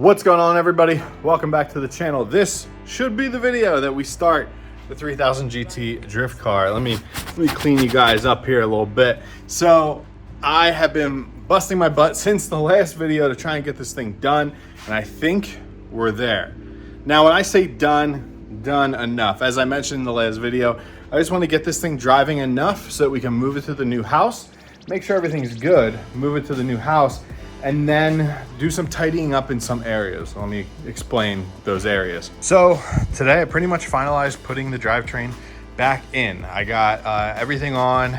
What's going on, everybody? Welcome back to the channel. This should be the video that we start the 3000 GT drift car. Let me clean you guys up here a little bit. So I have been busting my butt since the last video to try and get this thing done, and I think we're there. Now, when I say done enough, as I mentioned in the last video, I just want to get this thing driving enough so that we can move it to the new house, make sure everything's good, move it to the new house, and then do some tidying up in some areas. Let me explain those areas. So today I pretty much finalized putting the drivetrain back in. I got everything on.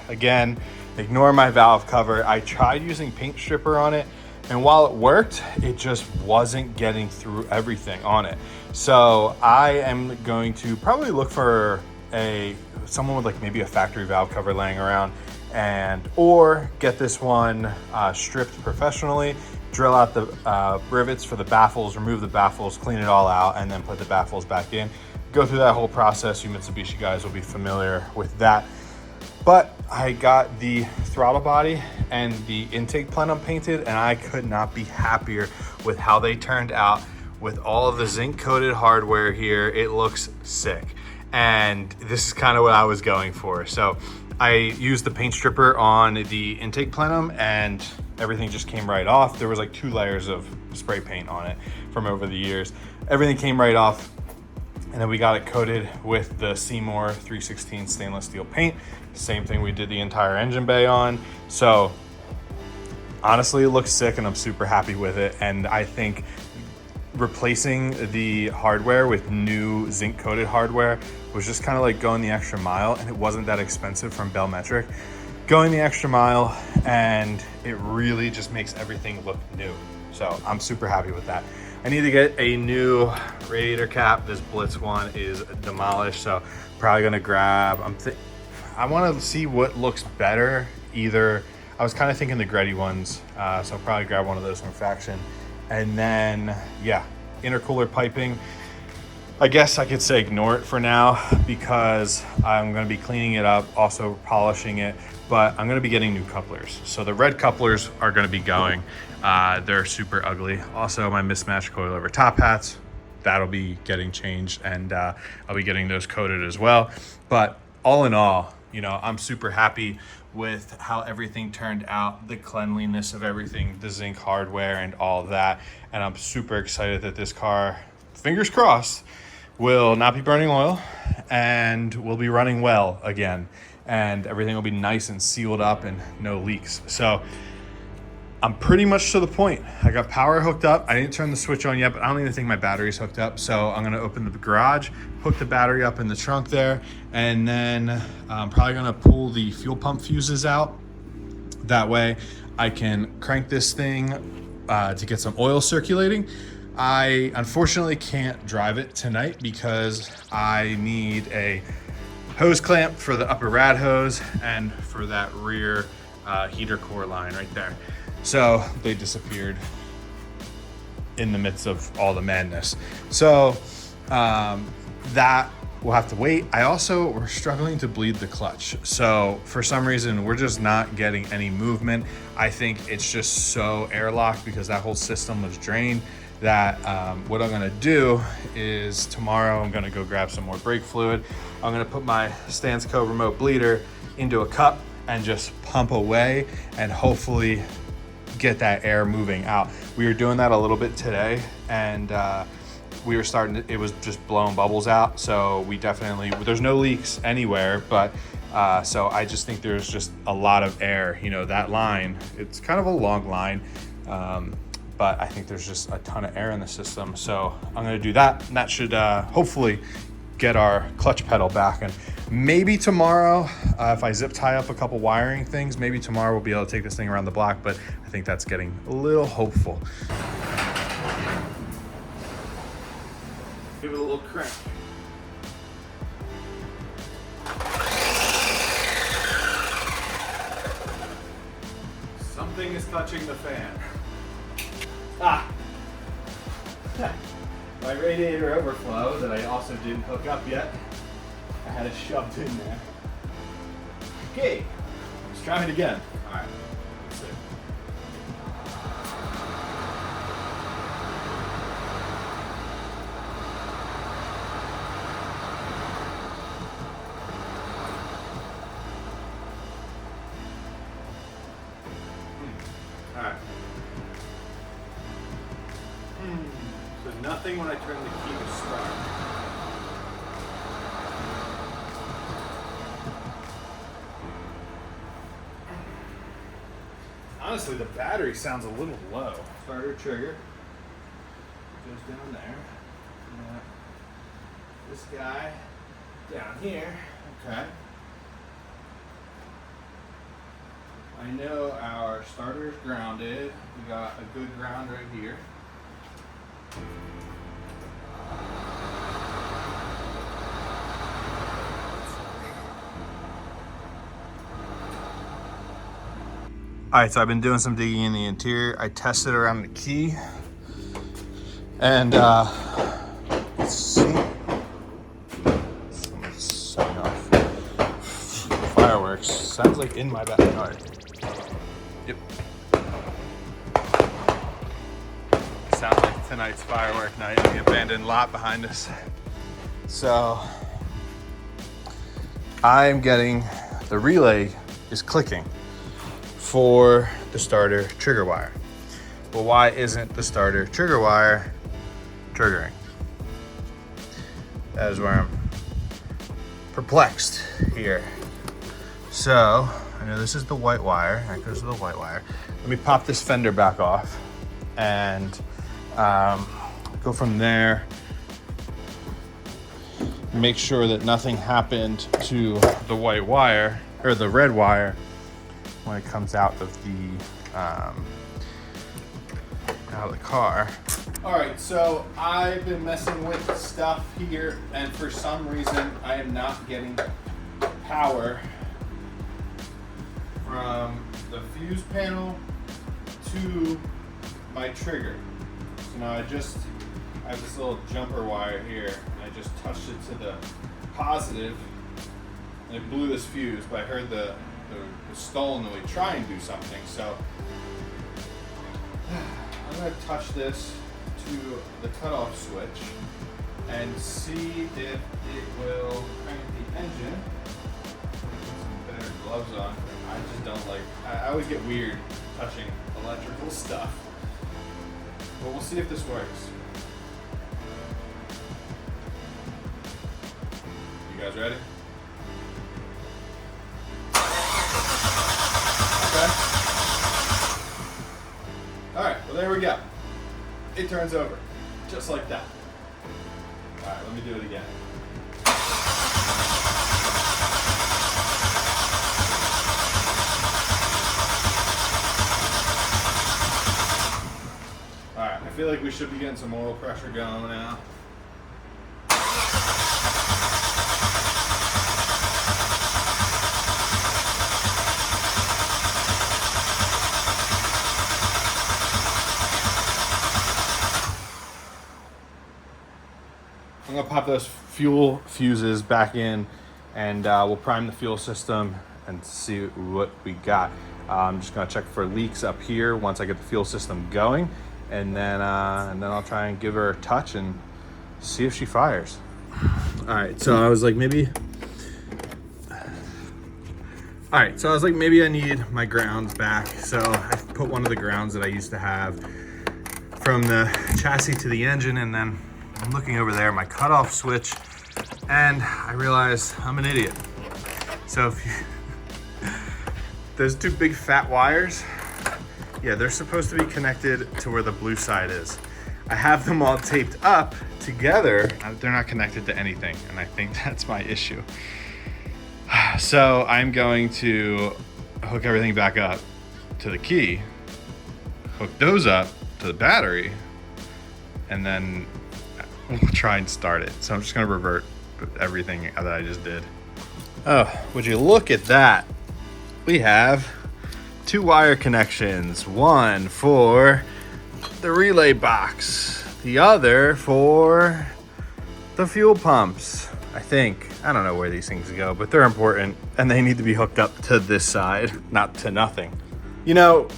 Again, ignore my valve cover. I tried using paint stripper on it, and while it worked, it just wasn't getting through everything on it. So I am going to probably look for someone with like maybe a factory valve cover laying around, or get this one stripped professionally, drill out the rivets for the baffles, remove the baffles, clean it all out, and then put the baffles back in. Go through that whole process. You Mitsubishi guys will be familiar with that. But I got the throttle body and the intake plenum painted, and I could not be happier with how they turned out with all of the zinc coated hardware here. It looks sick. And this is kind of what I was going for. So I used the paint stripper on the intake plenum and everything just came right off. There was like 2 layers of spray paint on it from over the years. Everything came right off. And then we got it coated with the Seymour 316 stainless steel paint. Same thing we did the entire engine bay on. So honestly, it looks sick and I'm super happy with it. And I think replacing the hardware with new zinc coated hardware was just kind of like going the extra mile, and it wasn't that expensive from Bellmetric. Going the extra mile, and it really just makes everything look new. So I'm super happy with that. I need to get a new radiator cap. This Blitz one is demolished, so probably gonna grab, I wanna see what looks better. Either, I was kind of thinking the Gretty ones, so I'll probably grab one of those from Faction. And then, yeah, intercooler piping. I guess I could say ignore it for now because I'm gonna be cleaning it up, also polishing it, but I'm gonna be getting new couplers. So the red couplers are gonna be going. They're super ugly. Also, my mismatched coilover top hats, that'll be getting changed, and I'll be getting those coated as well. But all in all, you know, I'm super happy with how everything turned out, the cleanliness of everything, the zinc hardware and all that. And I'm super excited that this car, fingers crossed, will not be burning oil and will be running well again. And everything will be nice and sealed up and no leaks. So I'm pretty much to the point. I got power hooked up. I didn't turn the switch on yet, but I don't even think my battery's hooked up. So I'm gonna open the garage, hook the battery up in the trunk there, and then I'm probably gonna pull the fuel pump fuses out. That way I can crank this thing to get some oil circulating. I unfortunately can't drive it tonight because I need a hose clamp for the upper rad hose and for that rear heater core line right there. So they disappeared in the midst of all the madness. So that will have to wait. We're struggling to bleed the clutch. So for some reason, we're just not getting any movement. I think it's just so airlocked because that whole system was drained that what I'm gonna do is tomorrow I'm gonna go grab some more brake fluid. I'm gonna put my Stansco remote bleeder into a cup and just pump away and hopefully get that air moving out. We were doing that a little bit today, and we were it was just blowing bubbles out. So there's no leaks anywhere, but so I just think there's just a lot of air. You know, that line, it's kind of a long line, but I think there's just a ton of air in the system. So I'm gonna do that, and that should hopefully get our clutch pedal back. And maybe tomorrow, if I zip tie up a couple wiring things, maybe tomorrow we'll be able to take this thing around the block, but I think that's getting a little hopeful. Give it a little crank. Something is touching the fan. My radiator overflow that I also didn't hook up yet, I had it shoved in there. Okay, let's try it again. All right, let's see. So nothing when I turn the key to start. Honestly, the battery sounds a little low. Starter trigger goes down there. Yeah. This guy down here. Okay. I know our starter is grounded. We got a good ground right here. All right, so I've been doing some digging in the interior. I tested around the key, and let's see. Someone's setting off fireworks. Sounds like in my backyard. Yep. Sounds like tonight's firework night in the abandoned lot behind us. So I'm getting the relay is clicking for the starter trigger wire. Well, why isn't the starter trigger wire triggering? That is where I'm perplexed here. So I know this is the white wire. That goes to the white wire. Let me pop this fender back off and go from there. Make sure that nothing happened to the white wire or the red wire when it comes out of the car. All right, so I've been messing with stuff here, and for some reason I am not getting power from the fuse panel to my trigger. So now I have this little jumper wire here, and I just touched it to the positive, and it blew this fuse, but I heard the stolen and we try and do something. So I'm going to touch this to the cutoff switch and see if it will crank the engine. Put some better gloves on. I just don't like, I always get weird touching electrical stuff. But we'll see if this works. You guys ready? All right, well there we go. It turns over, just like that. All right, let me do it again. All right, I feel like we should be getting some oil pressure going now. I'm gonna pop those fuel fuses back in, and we'll prime the fuel system and see what we got. I'm just gonna check for leaks up here once I get the fuel system going, and then I'll try and give her a touch and see if she fires. All right, so I was like maybe I need my grounds back. So I put one of the grounds that I used to have from the chassis to the engine, and then I'm looking over there, my cutoff switch, and I realize I'm an idiot. So those two big fat wires, yeah, they're supposed to be connected to where the blue side is. I have them all taped up together. They're not connected to anything, and I think that's my issue. So I'm going to hook everything back up to the key, hook those up to the battery, and then we'll try and start it. So I'm just gonna revert everything that I just did. Oh, would you look at that? We have two wire connections. One for the relay box, the other for the fuel pumps, I think. I don't know where these things go, but they're important and they need to be hooked up to this side, not to nothing. You know,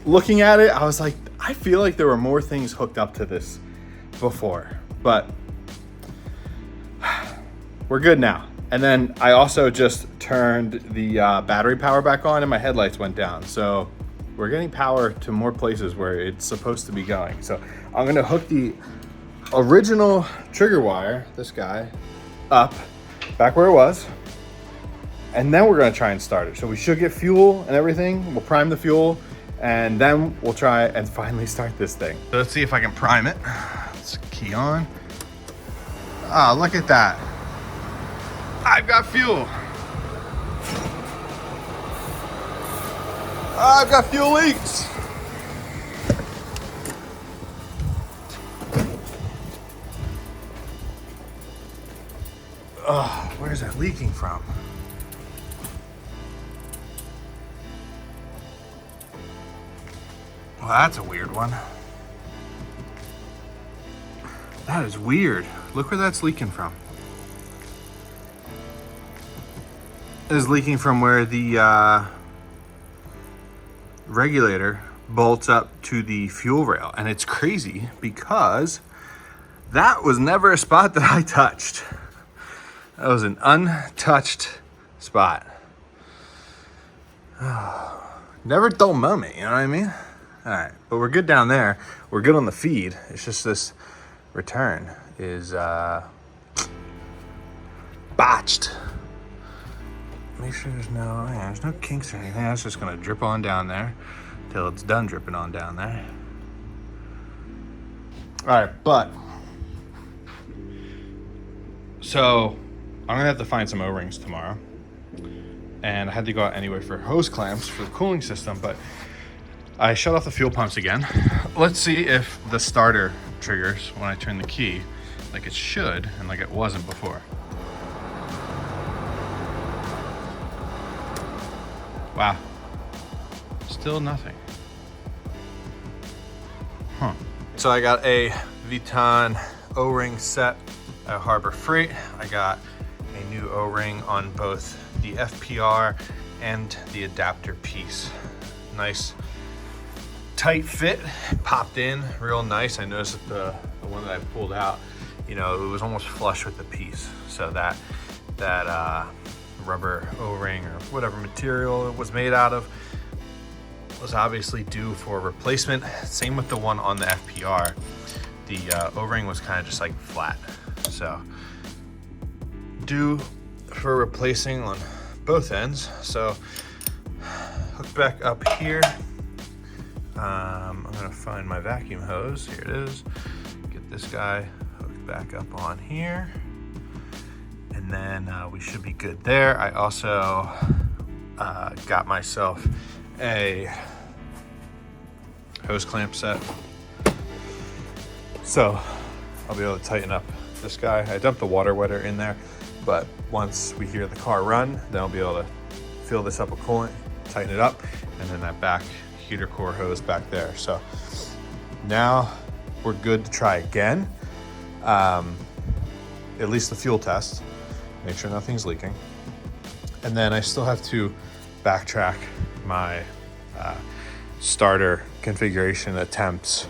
looking at it, I was like, I feel like there were more things hooked up to this before. But we're good now. And then I also just turned the battery power back on and my headlights went down. So we're getting power to more places where it's supposed to be going. So I'm gonna hook the original trigger wire, this guy, up back where it was, and then we're gonna try and start it. So we should get fuel and everything. We'll prime the fuel, and then we'll try and finally start this thing. So let's see if I can prime it. Let's key on. Ah, look at that. I've got fuel. I've got fuel leaks. Oh, where's that leaking from? Well, that's a weird one. That is weird. Look where that's leaking from. It is leaking from where the regulator bolts up to the fuel rail. And it's crazy because that was never a spot that I touched. That was an untouched spot. Never dull moment, you know what I mean? All right, but we're good down there. We're good on the feed. It's just this return is botched. Make sure there's no kinks or anything. That's just gonna drip on down there till it's done dripping on down there. All right, but so I'm gonna have to find some O-rings tomorrow, and I had to go out anyway for hose clamps for the cooling system, but I shut off the fuel pumps again. Let's see if the starter triggers when I turn the key like it should and like it wasn't before. Wow, still nothing. Huh. So I got a Vuitton O-ring set at Harbor Freight. I got a new O-ring on both the FPR and the adapter piece. Nice tight fit, popped in real nice. I noticed that the one that I pulled out, you know, it was almost flush with the piece. So that rubber O-ring or whatever material it was made out of was obviously due for replacement. Same with the one on the FPR. The O-ring was kind of just like flat. So due for replacing on both ends. So hook back up here. I'm gonna find my vacuum hose. Here it is. Get this guy hooked back up on here. And then we should be good there. I also got myself a hose clamp set. So I'll be able to tighten up this guy. I dumped the water wetter in there, but once we hear the car run, then I'll be able to fill this up with coolant, tighten it up, and then that back heater core hose back there. So now we're good to try again. At least the fuel test, make sure nothing's leaking. And then I still have to backtrack my starter configuration attempts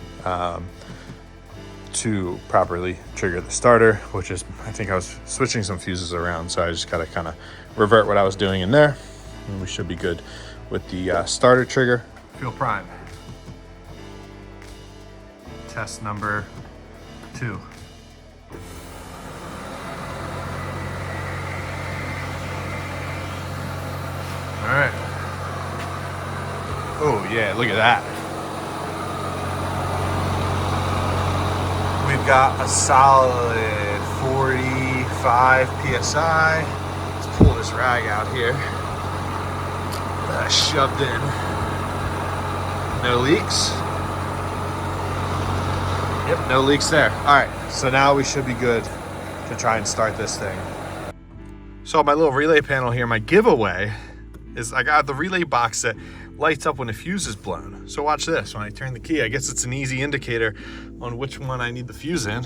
to properly trigger the starter, which is, I think I was switching some fuses around, so I just gotta kind of revert what I was doing in there, and we should be good with the starter trigger. Fuel prime. Test number 2. All right. Oh yeah, look at that. We've got a solid 45 PSI. Let's pull this rag out here. Shoved in. No leaks. Yep, no leaks there. All right, so now we should be good to try and start this thing. So my little relay panel here, my giveaway is I got the relay box that lights up when the fuse is blown. So watch this, when I turn the key, I guess it's an easy indicator on which one I need the fuse in.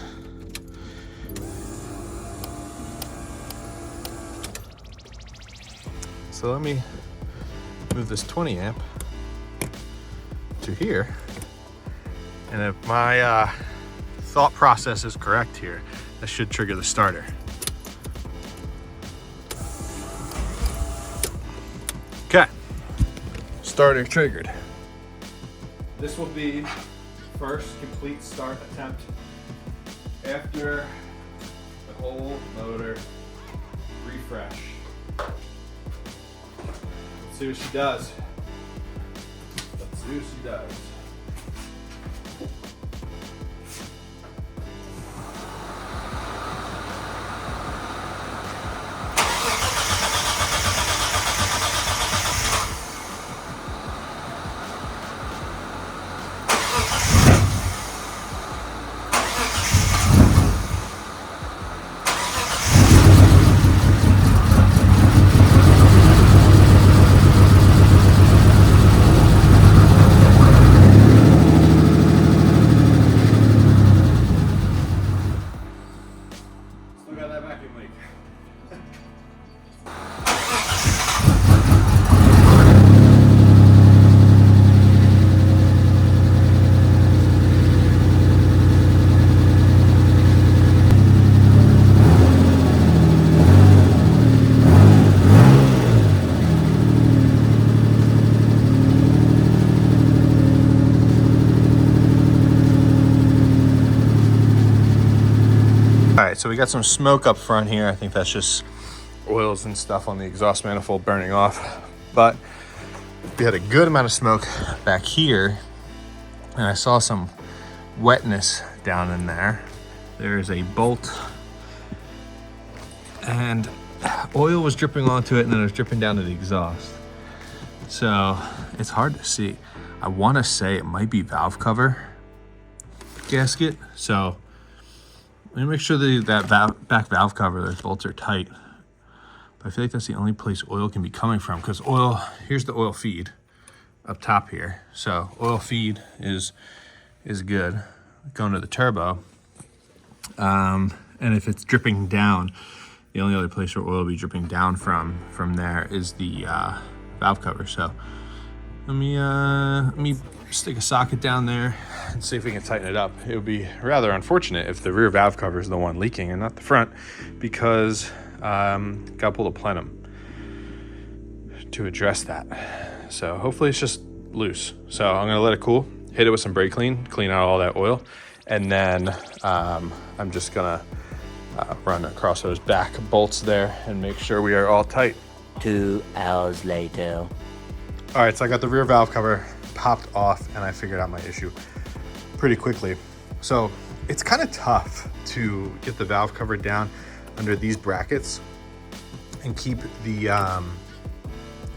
So let me move this 20 amp to here. And if my thought process is correct here, that should trigger the starter. Okay, starter triggered. this will be first complete start attempt after the whole motor refresh. Let's see what she does. Let's see what she does. All right, so we got some smoke up front here. I think that's just oils and stuff on the exhaust manifold burning off. But we had a good amount of smoke back here, and I saw some wetness down in there. There's a bolt, and oil was dripping onto it, and then it was dripping down to the exhaust. So it's hard to see. I want to say it might be valve cover gasket. So let me make sure that back valve cover, those bolts are tight. But I feel like that's the only place oil can be coming from, because oil, here's the oil feed up top here. So oil feed is good going to the turbo. And if it's dripping down, the only other place where oil will be dripping down from there is the valve cover. So let me stick a socket down there and see if we can tighten it up. It would be rather unfortunate if the rear valve cover is the one leaking and not the front, because gotta pull the plenum to address that. So hopefully it's just loose. So I'm gonna let it cool, hit it with some brake clean out all that oil, and then I'm just gonna run across those back bolts there and make sure we are all tight. 2 hours later. All right, so I got the rear valve cover popped off, and I figured out my issue pretty quickly. So it's kind of tough to get the valve cover down under these brackets and keep the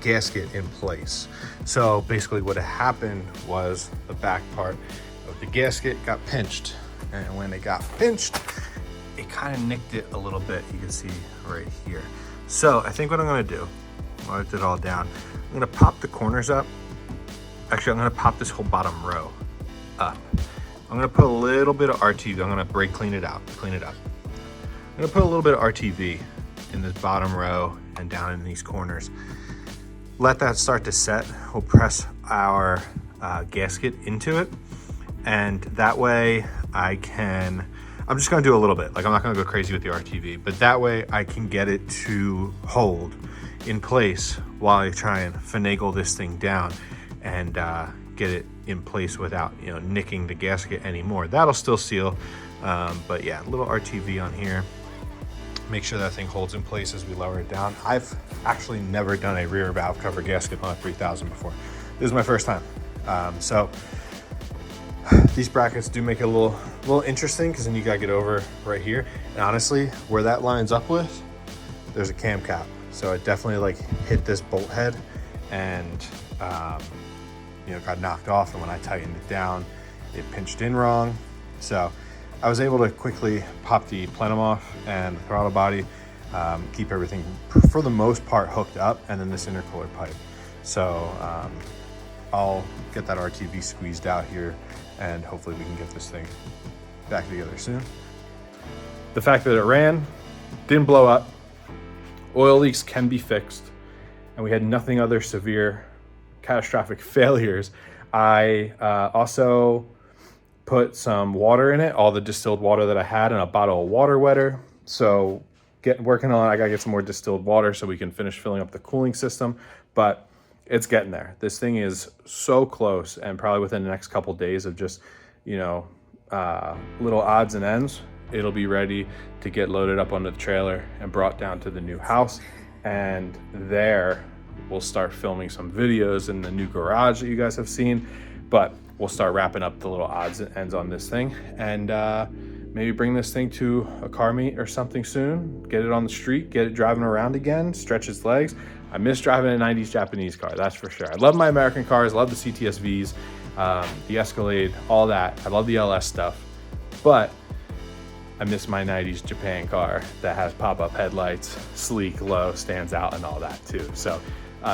gasket in place. So basically what happened was the back part of the gasket got pinched, and when it got pinched, it kind of nicked it a little bit. You can see right here. So I think what I'm gonna do, while I put it all down, I'm gonna pop the corners up. Actually, I'm gonna pop this whole bottom row up. I'm gonna put a little bit of RTV. I'm gonna brake clean it out, clean it up. I'm gonna put a little bit of RTV in this bottom row and down in these corners. Let that start to set. We'll press our gasket into it, and that way I'm just gonna do a little bit. Like, I'm not gonna go crazy with the RTV, but that way I can get it to hold in place while I try and finagle this thing down and get it in place without, nicking the gasket anymore. That'll still seal, but yeah, a little RTV on here. Make sure that thing holds in place as we lower it down. I've actually never done a rear valve cover gasket on a 3000 before. This is my first time. So these brackets do make it a little interesting, because then you gotta get over right here. And honestly, where that lines up with, there's a cam cap. So it definitely hit this bolt head and got knocked off. And when I tightened it down, it pinched in wrong. So I was able to quickly pop the plenum off and the throttle body, keep everything for the most part hooked up, and then this intercooler pipe. So I'll get that RTV squeezed out here, and hopefully we can get this thing back together soon. The fact that it ran, didn't blow up, oil leaks can be fixed, and we had nothing other severe catastrophic failures. I also put some water in it, all the distilled water that I had, in a bottle of water wetter. So I gotta get some more distilled water so we can finish filling up the cooling system. But it's getting there. This thing is so close, and probably within the next couple days of just, you know, little odds and ends, it'll be ready to get loaded up onto the trailer and brought down to the new house. And there we'll start filming some videos in the new garage that you guys have seen, but we'll start wrapping up the little odds and ends on this thing, and maybe bring this thing to a car meet or something soon, get it on the street, get it driving around again, stretch its legs. I miss driving a 90s Japanese car, that's for sure. I love my American cars, love the cts-vs, the Escalade, all that. I love the LS stuff, but I miss my 90s Japan car that has pop-up headlights, sleek, low, stands out, and all that too. So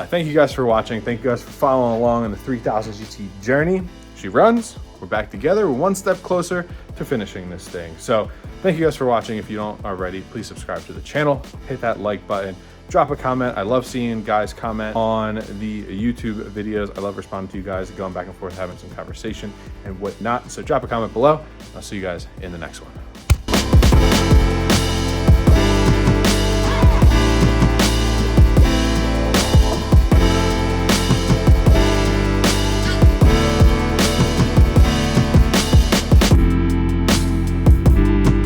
thank you guys for watching. Thank you guys for following along on the 3000 GT journey. She runs, we're back together. We're one step closer to finishing this thing. So thank you guys for watching. If you don't already, please subscribe to the channel, hit that like button, drop a comment. I love seeing guys comment on the YouTube videos. I love responding to you guys, going back and forth, having some conversation and whatnot. So drop a comment below. I'll see you guys in the next one.